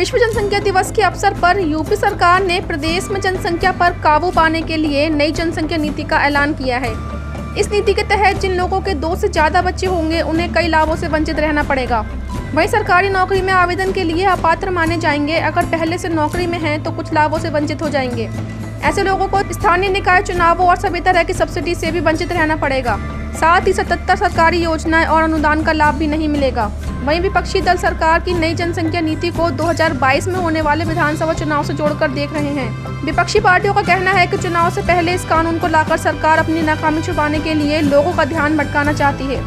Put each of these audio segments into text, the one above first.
विश्व जनसंख्या दिवस के अवसर पर यूपी सरकार ने प्रदेश में जनसंख्या पर काबू पाने के लिए नई जनसंख्या नीति का ऐलान किया है। इस नीति के तहत जिन लोगों के 2 से ज़्यादा बच्चे होंगे उन्हें कई लाभों से वंचित रहना पड़ेगा। वहीं सरकारी नौकरी में आवेदन के लिए अपात्र माने जाएंगे। अगर पहले से नौकरी में हैं तो कुछ लाभों से वंचित हो जाएंगे। ऐसे लोगों को स्थानीय निकाय चुनावों और सभी तरह की सब्सिडी से भी वंचित रहना पड़ेगा। साथ ही 77 सरकारी योजनाएं और अनुदान का लाभ भी नहीं मिलेगा। वहीं विपक्षी दल सरकार की नई जनसंख्या नीति को 2022 में होने वाले विधानसभा चुनाव से जोड़कर देख रहे हैं। विपक्षी पार्टियों का कहना है कि चुनाव से पहले इस कानून को लाकर सरकार अपनी नाकामी छुपाने के लिए लोगों का ध्यान भटकाना चाहती है।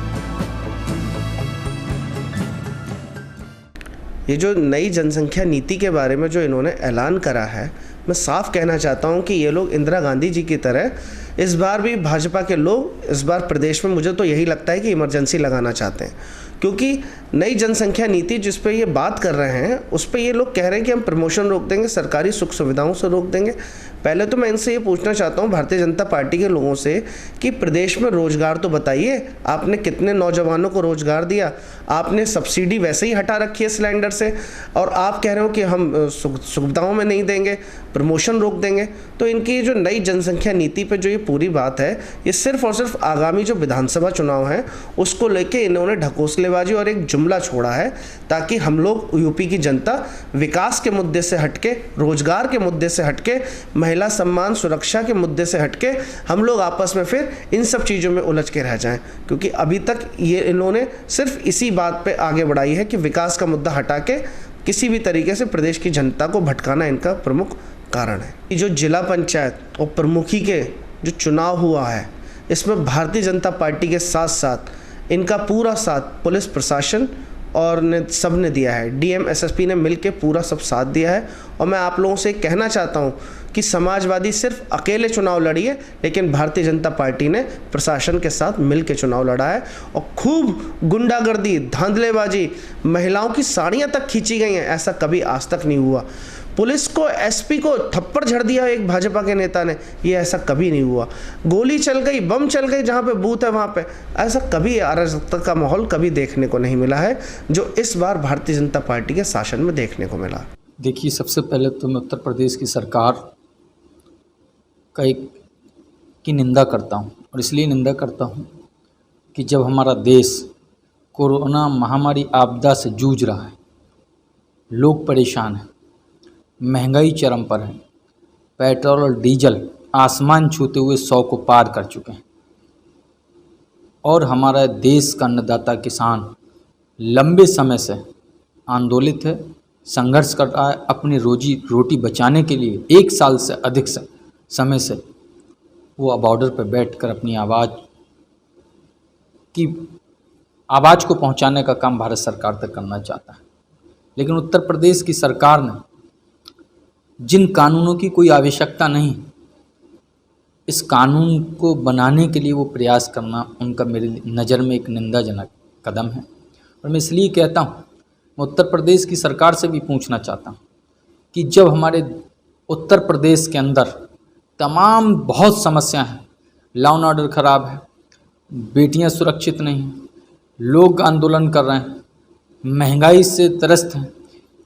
ये जो नई जनसंख्या नीति के बारे में जो इन्होंने ऐलान करा है, मैं साफ कहना चाहता हूँ कि ये लोग इंदिरा गांधी जी की तरह इस बार भी भाजपा के लोग इस बार प्रदेश में, मुझे तो यही लगता है कि इमरजेंसी लगाना चाहते हैं। क्योंकि नई जनसंख्या नीति जिस पे ये बात कर रहे हैं उस पे ये लोग कह रहे हैं कि हम प्रमोशन रोक देंगे, सरकारी सुख सुविधाओं से रोक देंगे। पहले तो मैं इनसे ये पूछना चाहता हूँ भारतीय जनता पार्टी के लोगों से कि प्रदेश में रोजगार तो बताइए, आपने कितने नौजवानों को रोजगार दिया? आपने सब्सिडी वैसे ही हटा रखी है सिलेंडर से, और आप कह रहे हो कि हम सुविधाओं में नहीं देंगे, प्रमोशन रोक देंगे। तो इनकी जो नई जनसंख्या नीति पे जो ये पूरी बात है, ये सिर्फ और सिर्फ आगामी जो विधानसभा चुनाव है उसको लेके इन्होंने ढकोसलेबाजी और एक जुमला छोड़ा है, ताकि हम लोग यूपी की जनता विकास के मुद्दे से हटके, रोजगार के मुद्दे से हटके, महिला सम्मान सुरक्षा के मुद्दे से हटके हम लोग आपस में फिर इन सब चीज़ों में उलझ के रह जाएं। क्योंकि अभी तक ये इन्होंने सिर्फ इसी बात पे आगे बढ़ाई है कि विकास का मुद्दा हटा के किसी भी तरीके से प्रदेश की जनता को भटकाना इनका प्रमुख कारण है। ये जो जिला पंचायत और प्रमुखी के जो चुनाव हुआ है, इसमें भारतीय जनता पार्टी के साथ साथ इनका पूरा साथ पुलिस प्रशासन और सब ने दिया है। डीएम एसएसपी ने मिलकर पूरा सब साथ दिया है। और मैं आप लोगों से कहना चाहता हूं कि समाजवादी सिर्फ अकेले चुनाव लड़ी है, लेकिन भारतीय जनता पार्टी ने प्रशासन के साथ मिलकर चुनाव लड़ा है। और खूब गुंडागर्दी, धांधलेबाजी, महिलाओं की साड़ियां तक खींची गई हैं, ऐसा कभी आज तक नहीं हुआ। पुलिस को, एसपी को थप्पड़ झड़ दिया एक भाजपा के नेता ने, ये ऐसा कभी नहीं हुआ। गोली चल गई, बम चल गई, जहाँ पे बूथ है वहाँ पे, ऐसा कभी अराजकता का माहौल कभी देखने को नहीं मिला है जो इस बार भारतीय जनता पार्टी के शासन में देखने को मिला। देखिए, सबसे पहले तो मैं उत्तर प्रदेश की सरकार की निंदा करता हूँ, और इसलिए निंदा करता हूँ कि जब हमारा देश कोरोना महामारी आपदा से जूझ रहा है, लोग परेशान हैं, महंगाई चरम पर है, पेट्रोल और डीजल आसमान छूते हुए 100 को पार कर चुके हैं, और हमारा देश का अन्नदाता किसान लंबे समय से आंदोलित है, संघर्ष कर रहा है अपनी रोजी रोटी बचाने के लिए। 1 साल से अधिक समय से वो बॉर्डर पर बैठकर अपनी आवाज़ को पहुंचाने का काम भारत सरकार तक करना चाहता है। लेकिन उत्तर प्रदेश की सरकार ने जिन कानूनों की कोई आवश्यकता नहीं, इस कानून को बनाने के लिए वो प्रयास करना उनका मेरी नज़र में एक निंदाजनक कदम है। और मैं इसलिए कहता हूँ, मैं उत्तर प्रदेश की सरकार से भी पूछना चाहता हूँ कि जब हमारे उत्तर प्रदेश के अंदर तमाम बहुत समस्या हैं, लॉ एंड ऑर्डर ख़राब है, बेटियां सुरक्षित नहीं हैं, लोग आंदोलन कर रहे हैं, महंगाई से त्रस्त हैं,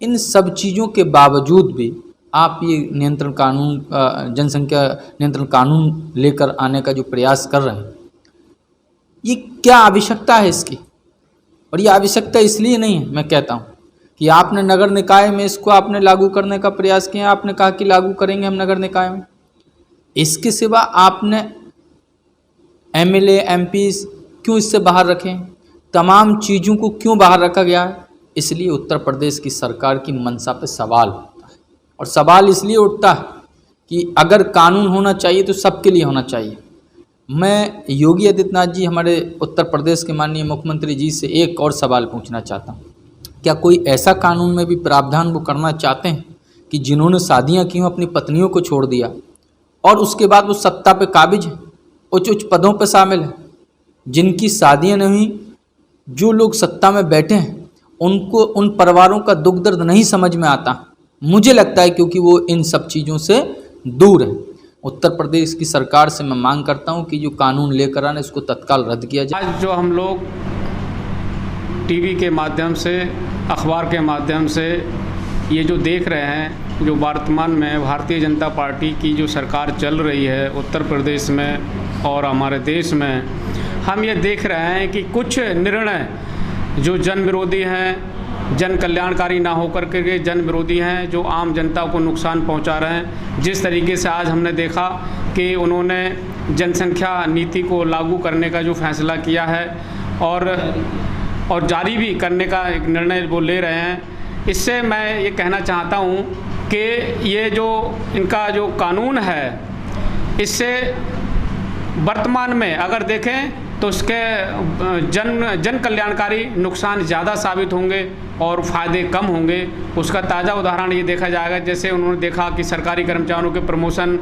इन सब चीज़ों के बावजूद भी आप ये नियंत्रण कानून, जनसंख्या नियंत्रण कानून लेकर आने का जो प्रयास कर रहे हैं, ये क्या आवश्यकता है इसकी? और ये आवश्यकता इसलिए नहीं है, मैं कहता हूँ कि आपने नगर निकाय में इसको आपने लागू करने का प्रयास किया, आपने कहा कि लागू करेंगे हम नगर निकाय में, इसके सिवा आपने एमएलए एमपी क्यों इससे बाहर रखें? तमाम चीज़ों को क्यों बाहर रखा गया है? इसलिए उत्तर प्रदेश की सरकार की मंशा पे सवाल उठता है। और सवाल इसलिए उठता है कि अगर कानून होना चाहिए तो सबके लिए होना चाहिए। मैं योगी आदित्यनाथ जी, हमारे उत्तर प्रदेश के माननीय मुख्यमंत्री जी से एक और सवाल पूछना चाहता हूँ, क्या कोई ऐसा कानून में भी प्रावधान वो करना चाहते हैं कि जिन्होंने शादियाँ की हों, अपनी पत्नियों को छोड़ दिया और उसके बाद वो सत्ता पे काबिज हैं, उच्च उच्च पदों पे शामिल हैं, जिनकी शादियाँ नहीं हुई, जो लोग सत्ता में बैठे हैं, उनको, उन परिवारों का दुख दर्द नहीं समझ में आता, मुझे लगता है, क्योंकि वो इन सब चीज़ों से दूर है। उत्तर प्रदेश की सरकार से मैं मांग करता हूं कि जो कानून लेकर आने इसको तत्काल रद्द किया जाए। आज जो हम लोग टीवी के माध्यम से, अखबार के माध्यम से ये जो देख रहे हैं, जो वर्तमान में भारतीय जनता पार्टी की जो सरकार चल रही है उत्तर प्रदेश में और हमारे देश में, हम ये देख रहे हैं कि कुछ निर्णय जो जन विरोधी हैं, जन कल्याणकारी ना होकर के जन विरोधी हैं, जो आम जनता को नुकसान पहुंचा रहे हैं। जिस तरीके से आज हमने देखा कि उन्होंने जनसंख्या नीति को लागू करने का जो फैसला किया है और जारी भी करने का एक निर्णय वो ले रहे हैं, इससे मैं ये कहना चाहता हूँ कि ये जो इनका जो कानून है, इससे वर्तमान में अगर देखें तो उसके जन कल्याणकारी नुकसान ज़्यादा साबित होंगे और फ़ायदे कम होंगे। उसका ताज़ा उदाहरण ये देखा जाएगा, जैसे उन्होंने देखा कि सरकारी कर्मचारियों के प्रमोशन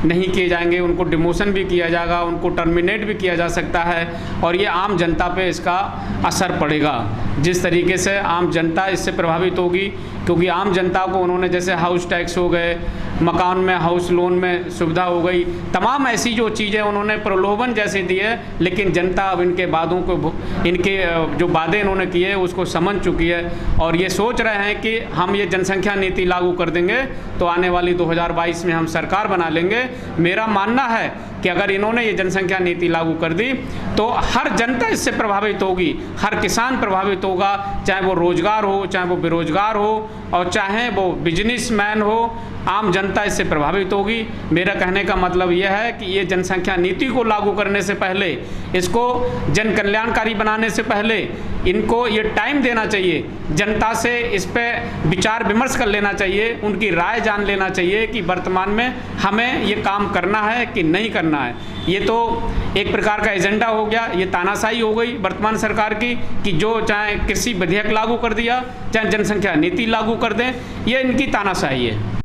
नहीं किए जाएंगे, उनको डिमोशन भी किया जाएगा, उनको टर्मिनेट भी किया जा सकता है और ये आम जनता पे इसका असर पड़ेगा। जिस तरीके से आम जनता इससे प्रभावित होगी, क्योंकि आम जनता को उन्होंने जैसे हाउस टैक्स हो गए, मकान में हाउस लोन में सुविधा हो गई, तमाम ऐसी जो चीज़ें उन्होंने प्रलोभन जैसे दिए, लेकिन जनता अब इनके वादों को, इनके जो वादे इन्होंने किए उसको समझ चुकी है और ये सोच रहे हैं कि हम ये जनसंख्या नीति लागू कर देंगे तो आने वाली 2022 में हम सरकार बना लेंगे। मेरा मानना है कि अगर इन्होंने ये जनसंख्या नीति लागू कर दी तो हर जनता इससे प्रभावित होगी, हर किसान प्रभावित होगा, चाहे वो रोजगार हो, चाहे वो बेरोजगार हो और चाहे वो बिजनेसमैन हो, आम जनता इससे प्रभावित होगी। मेरा कहने का मतलब यह है कि ये जनसंख्या नीति को लागू करने से पहले, इसको जन कल्याणकारी बनाने से पहले इनको ये टाइम देना चाहिए, जनता से इस पर विचार विमर्श कर लेना चाहिए, उनकी राय जान लेना चाहिए कि वर्तमान में हमें ये काम करना है कि नहीं करना है। ये तो एक प्रकार का एजेंडा हो गया, ये तानाशाही हो गई वर्तमान सरकार की कि जो चाहे कृषि विधेयक लागू कर दिया, चाहे जनसंख्या नीति लागू कर दें, ये इनकी तानाशाही है।